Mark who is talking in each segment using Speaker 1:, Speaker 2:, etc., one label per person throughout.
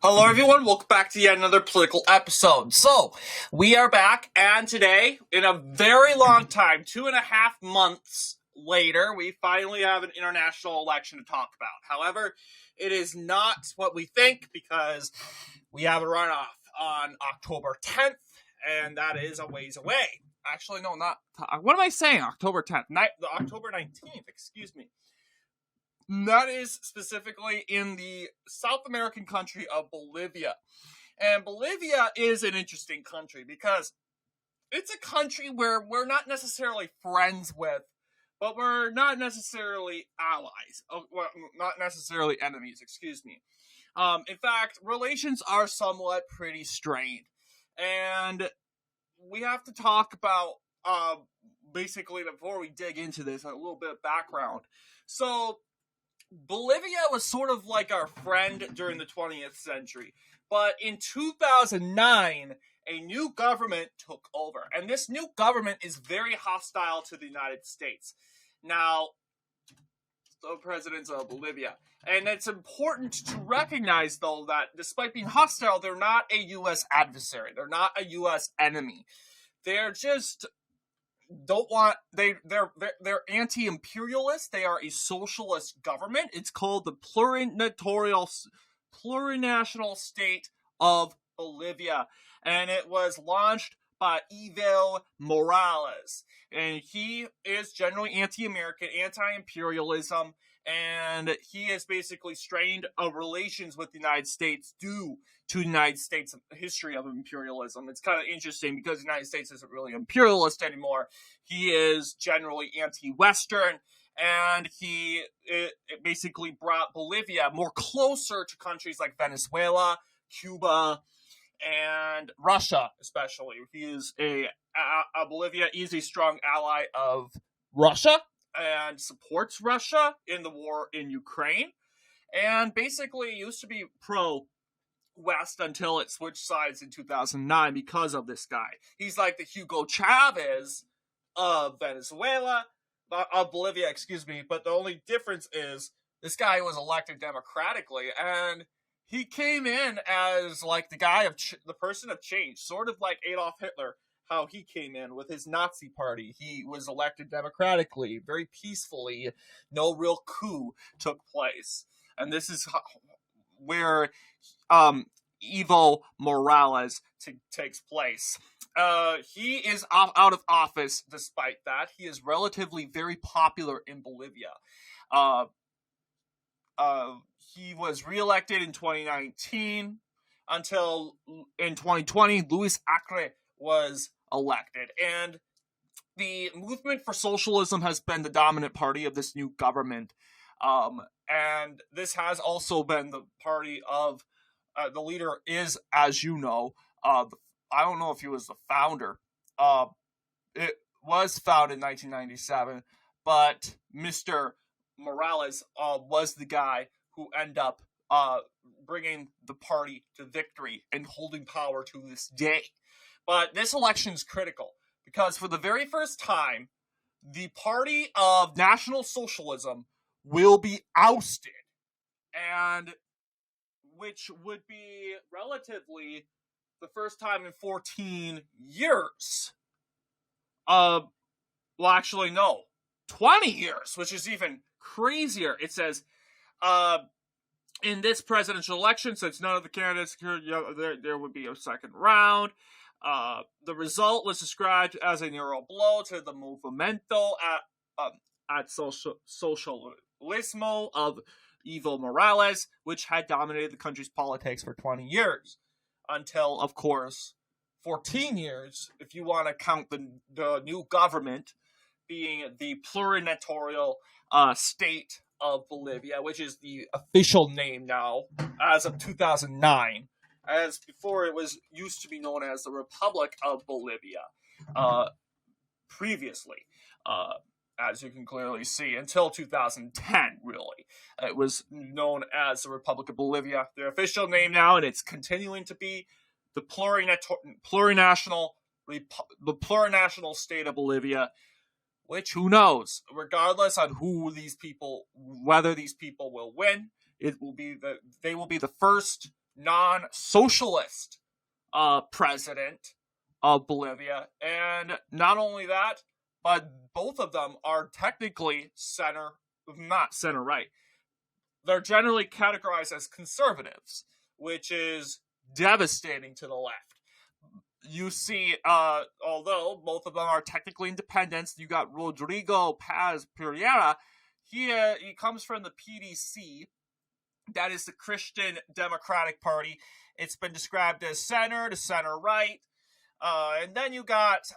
Speaker 1: Hello everyone, welcome back to yet another political episode. So, we are back, and today, in a very long time, 2.5 months later, we finally have an international election to talk about. However, it is not what we think, because we have a runoff on October 10th, and that is a ways away. Actually, no, not... What am I saying? October 10th? October 19th, excuse me. That is specifically in the South American country of Bolivia. And Bolivia is an interesting country because it's a country where we're not necessarily friends with, but we're not necessarily allies. Well, not necessarily enemies, excuse me. In fact, relations are somewhat pretty strained. And we have to talk about, basically, before we dig into this, a little bit of background. So, Bolivia was sort of like our friend during the 20th century, but in 2009, a new government took over, and this new government is very hostile to the United States. Now, the presidents of Bolivia, and it's important to recognize, though, that despite being hostile, they're not a U.S. adversary, they're not a U.S. enemy. They're just... they're anti-imperialist. They are a socialist government. It's called the plurinational state of Bolivia, and it was launched by Evo Morales, and he is generally anti-American, anti-imperialism, and he has basically strained relations with the United States due to the United States' history of imperialism. It's kind of interesting because the United States isn't really imperialist anymore. He is generally anti-Western, and he basically brought Bolivia more closer to countries like Venezuela, Cuba, and Russia, especially. He is Bolivia is a strong ally of Russia and supports Russia in the war in Ukraine, and basically used to be pro-West until it switched sides in 2009 because of this guy. He's like the Hugo Chavez of Venezuela, of Bolivia, excuse me, but the only difference is this guy was elected democratically, and he came in as like the guy of the person of change, sort of like Adolf Hitler, how he came in with his Nazi party. He was elected democratically, very peacefully. No real coup took place. And this is where Evo Morales takes place. He is out of office despite that. He is relatively very popular in Bolivia. He was reelected in 2019 until in 2020, Luis Acre was elected. And the movement for socialism has been the dominant party of this new government. And this has also been the party of, the leader is, as you know, I don't know if he was the founder. It was founded in 1997, but Mr. Morales was the guy who ended up bringing the party to victory and holding power to this day. But this election is critical because for the very first time, the party of National Socialism will be ousted, and which would be relatively the first time in 14 years. Well, actually, no, 20 years, which is even crazier. It says, in this presidential election, since none of the candidates there would be a second round. The result was described as a narrow blow to the movimiento at socialismo of Evo Morales, which had dominated the country's politics for 20 years. Until, of course, 14 years, if you want to count the new government being the plurinatorial state of Bolivia, which is the official name now as of 2009. As before, it was used to be known as the Republic of Bolivia previously, as you can clearly see, until 2010, really. It was known as the Republic of Bolivia. Their official name now, and it's continuing to be the plurinational state of Bolivia, which, who knows, regardless on whether these people will win, they will be the first non-socialist president of Bolivia. And not only that, but both of them are technically not center-right. They're generally categorized as conservatives, which is devastating to the left. You see, although both of them are technically independents, you got Rodrigo Paz Pereira. He comes from the PDC, that is the Christian Democratic Party. It's been described as center to center-right. And then you got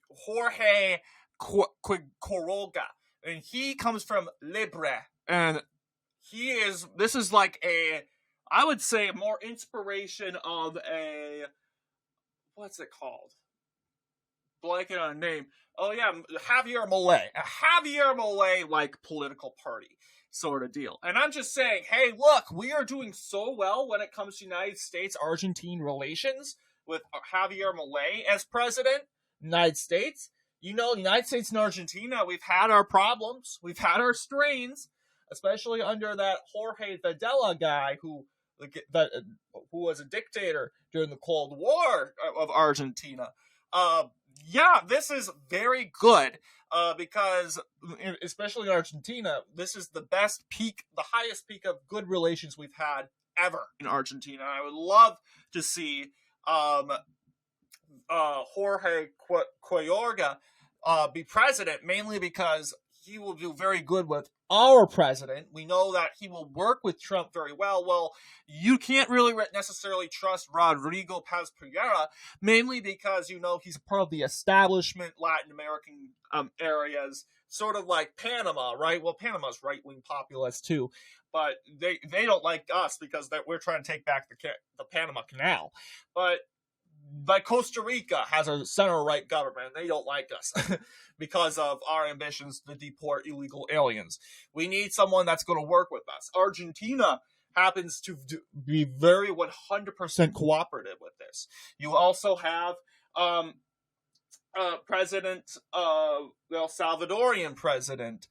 Speaker 1: Jorge Quiroga, and he comes from Libre. And this is like I would say more inspiration of what's it called? Blanket on a name. Oh yeah, Javier Milei. A Javier Milei-like political party sort of deal. And I'm just saying, hey, look, we are doing so well when it comes to United States-Argentine relations with Javier Milei as president. United States. You know, United States and Argentina, we've had our problems. We've had our strains, especially under that Jorge Videla guy who was a dictator during the Cold War of Argentina. Yeah, this is very good because, especially in Argentina, this is the highest peak of good relations we've had ever in Argentina. I would love to see Jorge Quiroga be president, mainly because he will do very good with our president. We know that he will work with Trump very well. Well, you can't really necessarily trust Rodrigo Paz Pereira, mainly because, you know, he's part of the establishment Latin American areas, sort of like Panama, right? Well, Panama's right-wing populist too, but they don't like us because we're trying to take back the Panama Canal. But like Costa Rica has a center-right government, and they don't like us because of our ambitions to deport illegal aliens. We need someone that's going to work with us. Argentina happens to be very 100% cooperative with this. You also have President, El Salvadorian President,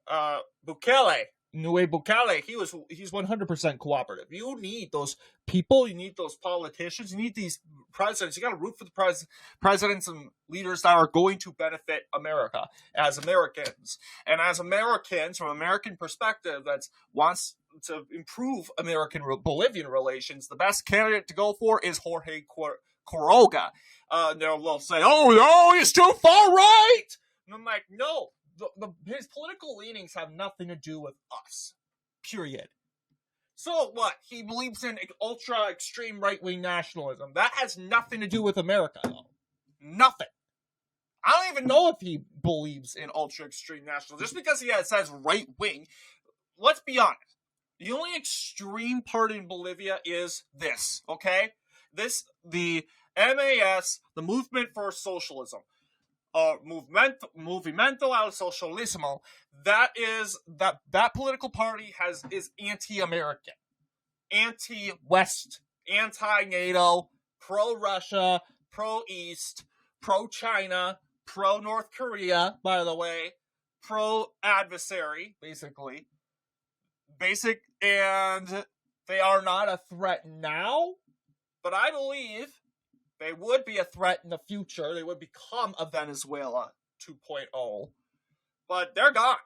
Speaker 1: Bukele. He's 100% cooperative. You need those people, you need those politicians, you need these presidents. You got to root for the presidents and leaders that are going to benefit America as Americans. And as Americans, from an American perspective, that wants to improve American-Bolivian relations, the best candidate to go for is Jorge Quiroga. They'll say, oh, no, he's too far right! And I'm like, no. His political leanings have nothing to do with us. Period. So what? He believes in ultra-extreme right-wing nationalism. That has nothing to do with America, though. Nothing. I don't even know if he believes in ultra-extreme nationalism. Just because he says right-wing, let's be honest. The only extreme party in Bolivia is this, okay? The MAS, the Movement for Socialism. Movimiento al Socialismo, that political party is anti-American, anti-West, anti-NATO, pro-Russia, pro-East, pro-China, pro-North Korea, by the way, pro-adversary, basically. And they are not a threat now, but I believe they would be a threat in the future. They would become a Venezuela 2.0. But they're gone.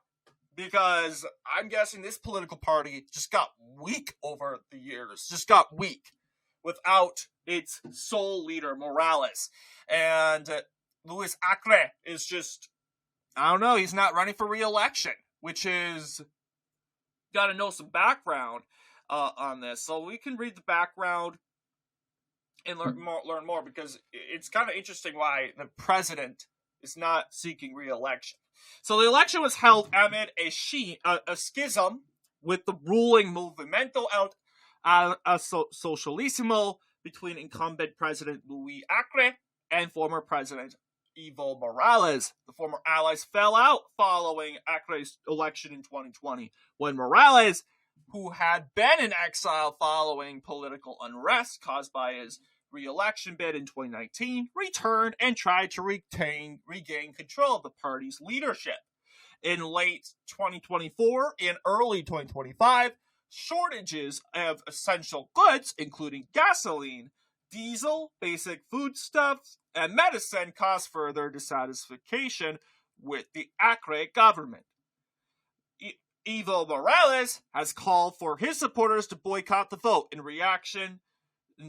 Speaker 1: Because I'm guessing this political party just got weak over the years. Just got weak. Without its sole leader, Morales. And Luis Acre is just, I don't know, he's not running for re-election. Which is, got to know some background on this. So we can read the background and learn more, because it's kind of interesting why the president is not seeking re-election. So the election was held amid a schism with the ruling Movimiento al Socialismo between incumbent President Luis Acre and former President Evo Morales. The former allies fell out following Acre's election in 2020, when Morales, who had been in exile following political unrest caused by his re-election bid in 2019, returned and tried to regain control of the party's leadership. In late 2024 and early 2025, shortages of essential goods, including gasoline, diesel, basic foodstuffs, and medicine, caused further dissatisfaction with the Acre government. Evo Morales has called for his supporters to boycott the vote in reaction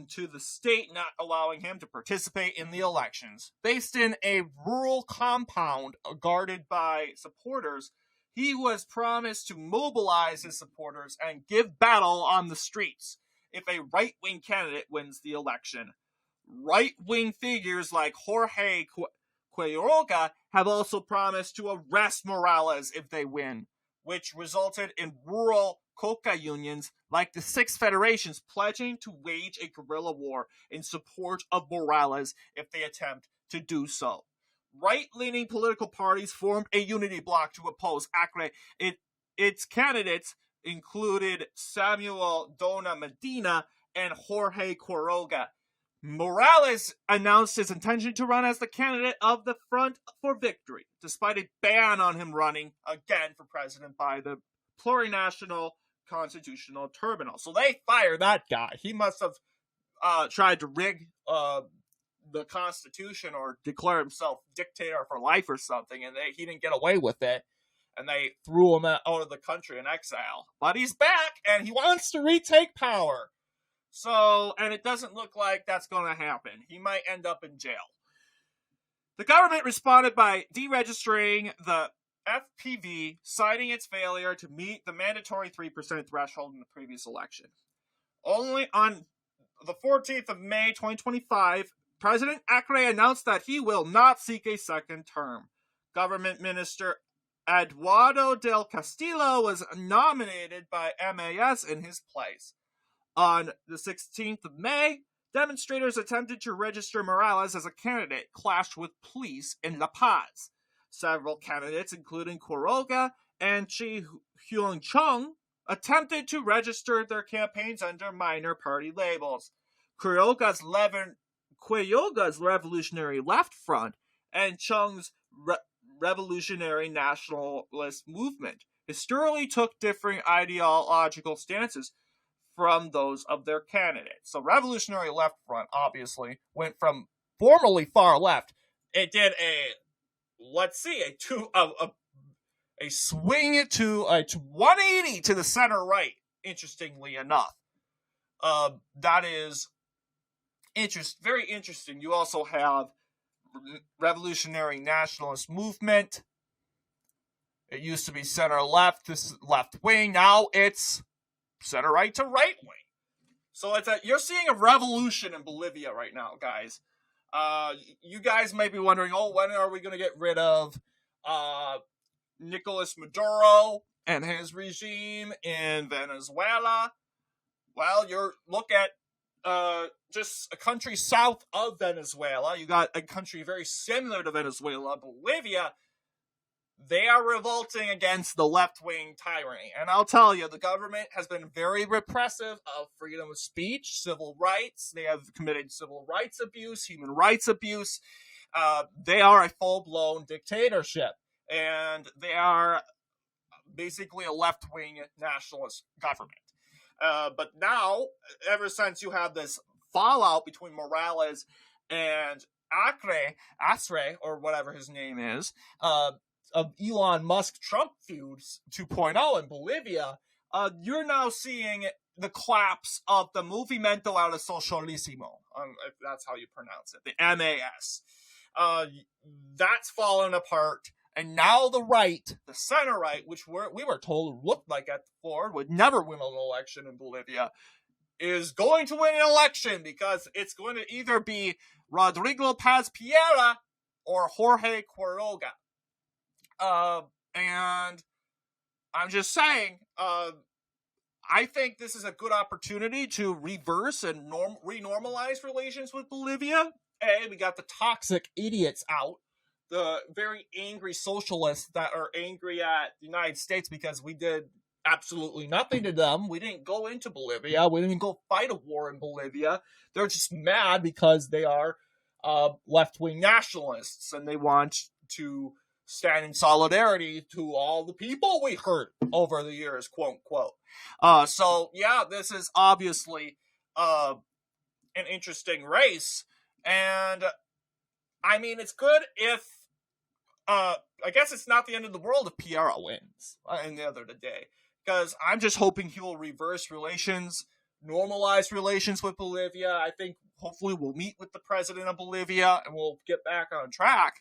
Speaker 1: to the state not allowing him to participate in the elections. Based in a rural compound guarded by supporters, he was promised to mobilize his supporters and give battle on the streets if a right-wing candidate wins the election. Right-wing figures like Jorge Quiroga have also promised to arrest Morales if they win, which resulted in rural coca unions like the Six Federations pledging to wage a guerrilla war in support of Morales if they attempt to do so. Right-leaning political parties formed a unity bloc to oppose Acre. Its candidates included Samuel Dona Medina and Jorge Quiroga. Morales announced his intention to run as the candidate of the Front for Victory, despite a ban on him running again for president by the Plurinational Constitutional Tribunal. So they fired that guy. He must have tried to rig the Constitution or declare himself dictator for life or something, and he didn't get away with it, and they threw him out of the country in exile. But he's back, and he wants to retake power. So, and it doesn't look like that's going to happen. He might end up in jail. The government responded by deregistering the FPV, citing its failure to meet the mandatory 3% threshold in the previous election. Only on the 14th of May 2025, President Acre announced that he will not seek a second term. Government Minister Eduardo del Castillo was nominated by MAS in his place. On the 16th of May, demonstrators attempted to register Morales as a candidate clashed with police in La Paz. Several candidates, including Quiroga and Chi Hyun Chung, attempted to register their campaigns under minor party labels. Quiroga's Revolutionary Left Front and Chung's Revolutionary Nationalist Movement historically took differing ideological stances from those of their candidates. So Revolutionary Left Front obviously went from formerly far left. It did a swing to a 180 to the center right, interestingly enough. That is very interesting. You also have Revolutionary Nationalist Movement. It used to be center left, this is left wing. Now it's center right to right wing. So you're seeing a revolution in Bolivia right now, guys. You guys may be wondering, when are we going to get rid of Nicolas Maduro and his regime in Venezuela? Well, look at just a country south of Venezuela. You got a country very similar to Venezuela, Bolivia. They are revolting against the left-wing tyranny. And I'll tell you, the government has been very repressive of freedom of speech, civil rights. They have committed civil rights abuse, human rights abuse. They are a full-blown dictatorship. And they are basically a left-wing nationalist government. But now, ever since you have this fallout between Morales and Acre, or whatever his name is, of Elon Musk Trump feuds 2.0 in Bolivia, you're now seeing the collapse of the Movimiento al Socialismo, if that's how you pronounce it, the MAS. That's fallen apart, and now the right, the center right, which we were told looked like at before would never win an election in Bolivia, is going to win an election because it's going to either be Rodrigo Paz Piera or Jorge Quiroga. And I'm just saying, I think this is a good opportunity to reverse and renormalize relations with Bolivia. We got the toxic idiots out, the very angry socialists that are angry at the United States because we did absolutely nothing to them. We didn't go into Bolivia. We didn't go fight a war in Bolivia. They're just mad because they are left-wing nationalists and they want to stand in solidarity to all the people we hurt over the years, quote unquote. So yeah, this is obviously an interesting race, and I mean, it's good if I guess it's not the end of the world if Piera wins in the other day, because I'm just hoping he will reverse relations, normalize relations with Bolivia. I think hopefully we'll meet with the president of Bolivia and we'll get back on track.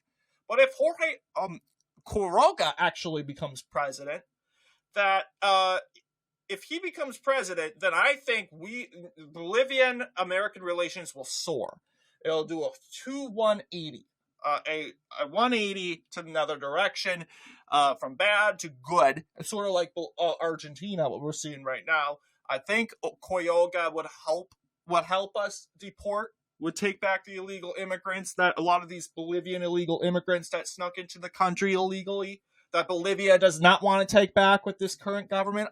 Speaker 1: But if Jorge Quiroga actually becomes president, that if he becomes president, then I think Bolivian-American relations will soar. It'll do a 180. A 180 to another direction, from bad to good. It's sort of like Argentina, what we're seeing right now. I think Quiroga would help us deport, would take back the illegal immigrants, that a lot of these Bolivian illegal immigrants that snuck into the country illegally, that Bolivia does not want to take back with this current government.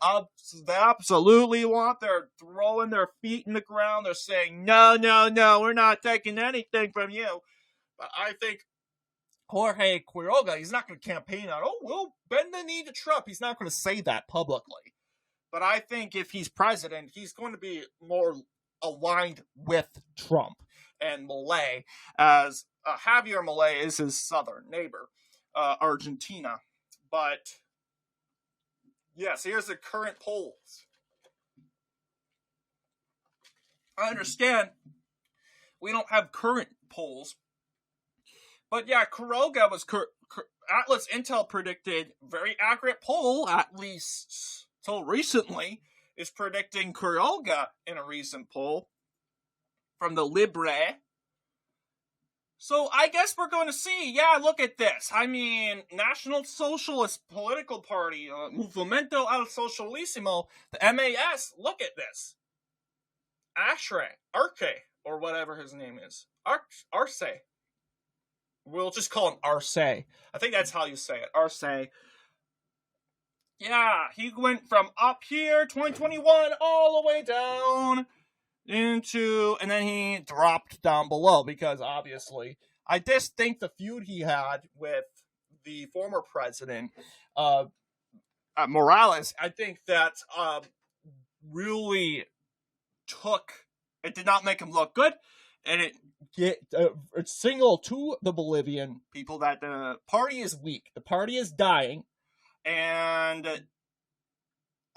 Speaker 1: They absolutely want. They're throwing their feet in the ground. They're saying, no, we're not taking anything from you. But I think Jorge Quiroga, he's not going to campaign on, we'll bend the knee to Trump. He's not going to say that publicly. But I think if he's president, he's going to be more aligned with Trump and Milei, as Javier Milei is his southern neighbor, Argentina. But yes, here's the current polls. I understand we don't have current polls, but yeah, Quiroga was Atlas Intel predicted, very accurate poll, at least till recently, is predicting Quiroga in a recent poll from the Libre. So I guess we're going to see, yeah, look at this. I mean, National Socialist Political Party, Movimiento al Socialismo, the MAS, look at this. Arce, or whatever his name is. Arce. We'll just call him Arce. I think that's how you say it. Arce. Yeah, he went from up here, 2021, all the way down into, and then he dropped down below, because obviously, I just think the feud he had with the former president, Morales, I think that really it did not make him look good, and it signaled to the Bolivian people that the party is weak, the party is dying, and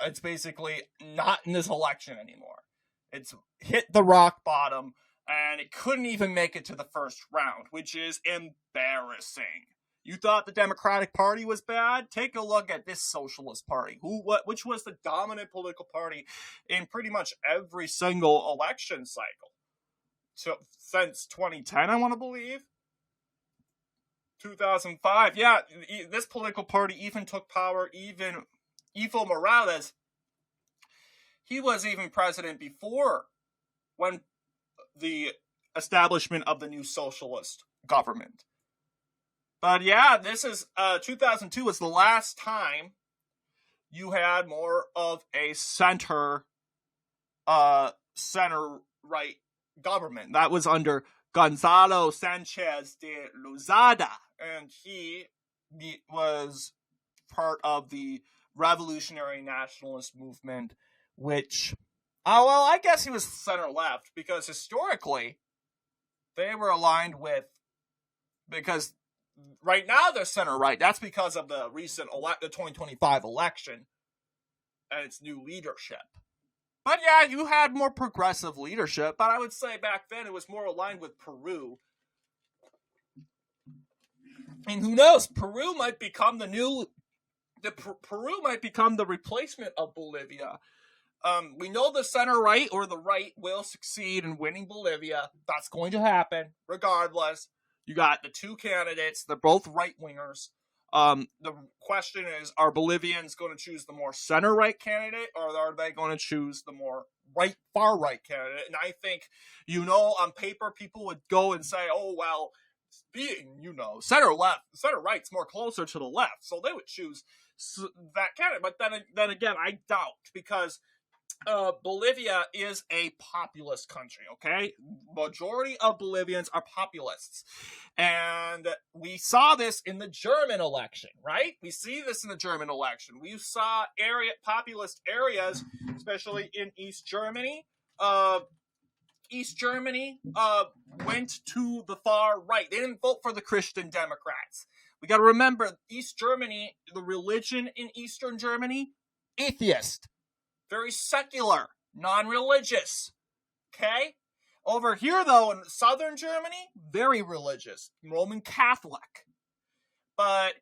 Speaker 1: it's basically not in this election anymore. It's hit the rock bottom, and it couldn't even make it to the first round, which is embarrassing. You thought the Democratic Party was bad? Take a look at this Socialist Party, which was the dominant political party in pretty much every single election cycle. So, since 2010, I want to believe. 2005, yeah, this political party even took power, even Evo Morales, he was even president before when the establishment of the new socialist government. But yeah, this is 2002 was the last time you had more of a center right government. That was under Gonzalo Sanchez de Lozada, and he was part of the revolutionary nationalist movement, which, I guess he was center-left, because historically, they were aligned with, because right now they're center-right. That's because of the recent, the 2025 election, and its new leadership. But yeah, you had more progressive leadership, but I would say back then it was more aligned with Peru. And who knows, Peru might become the replacement of Bolivia. We know the center-right or the right will succeed in winning Bolivia. That's going to happen, regardless. You got the two candidates. They're both right-wingers. The question is, are Bolivians going to choose the more center-right candidate, or are they going to choose the more far-right candidate? And I think, on paper, people would go and say, being, center-right's more closer to the left, so they would choose that candidate. But then again, I doubt, because Bolivia is a populist country, okay? Majority of Bolivians are populists. And we saw this in the German election, right? We see this in the German election. We saw populist areas, especially in East Germany. East Germany went to the far right. They didn't vote for the Christian Democrats. We got to remember, East Germany, the religion in Eastern Germany, atheist. Very secular, non-religious, okay? Over here, though, in southern Germany, very religious, Roman Catholic. But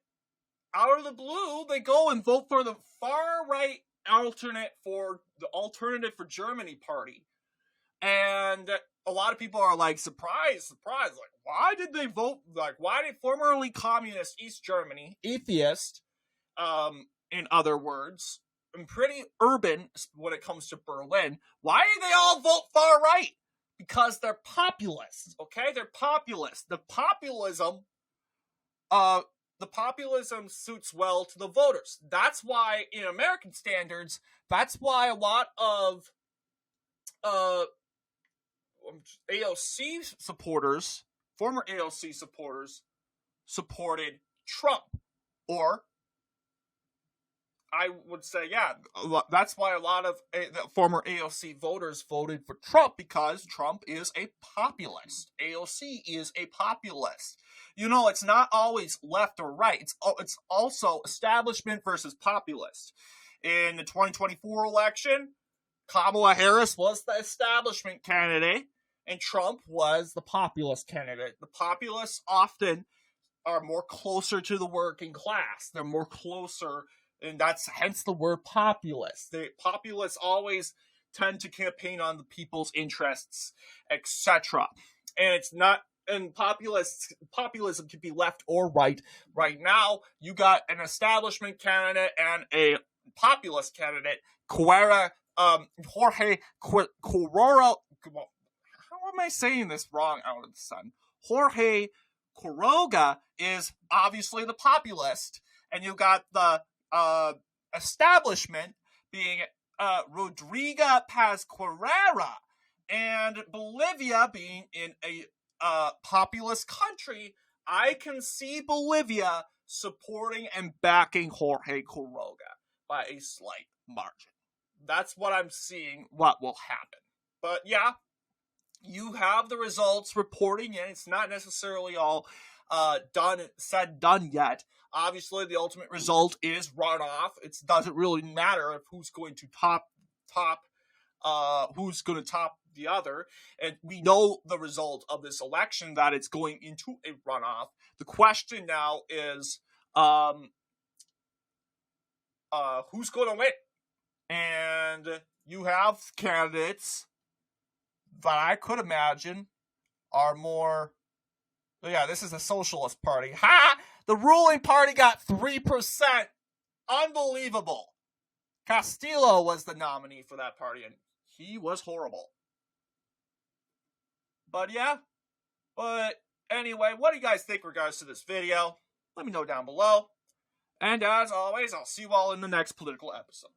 Speaker 1: out of the blue, they go and vote for the far-right alternative for Germany party. And a lot of people are like, surprised. Like, why did they vote? Like, why did formerly communist East Germany, atheist, in other words, and pretty urban when it comes to Berlin, why did they all vote far right? Because they're populists, okay? They're populist. The populism suits well to the voters. That's why, in American standards, that's why a lot of AOC supporters, former AOC supporters, supported Trump. Or, I would say, yeah, that's why a lot of former AOC voters voted for Trump, because Trump is a populist. AOC is a populist. You know, it's not always left or right. It's also establishment versus populist. In the 2024 election, Kamala Harris was the establishment candidate, and Trump was the populist candidate. The populists often are more closer to the working class. They're more closer, and that's hence the word populist. The populists always tend to campaign on the people's interests, etc. And it's not, and populism can be left or right. Right now, you got an establishment candidate and a populist candidate, Jorge Corora. How am I saying this wrong out of the sun? Jorge Quiroga is obviously the populist, and you got the establishment being Rodrigo Paz Carrera, and Bolivia being in a populist country. I can see Bolivia supporting and backing Jorge Quiroga by a slight margin. That's what I'm seeing what will happen. But yeah, you have the results reporting in. It's not necessarily all done yet. Obviously, the ultimate result is runoff. It doesn't really matter if who's going to top the other. And we know the result of this election, that it's going into a runoff. The question now is who's going to win? And you have candidates that I could imagine are more... Yeah, this is the Socialist Party. Ha! The ruling party got 3%. Unbelievable. Castillo was the nominee for that party, and he was horrible. But yeah. But anyway, what do you guys think in regards to this video? Let me know down below. And as always, I'll see you all in the next political episode.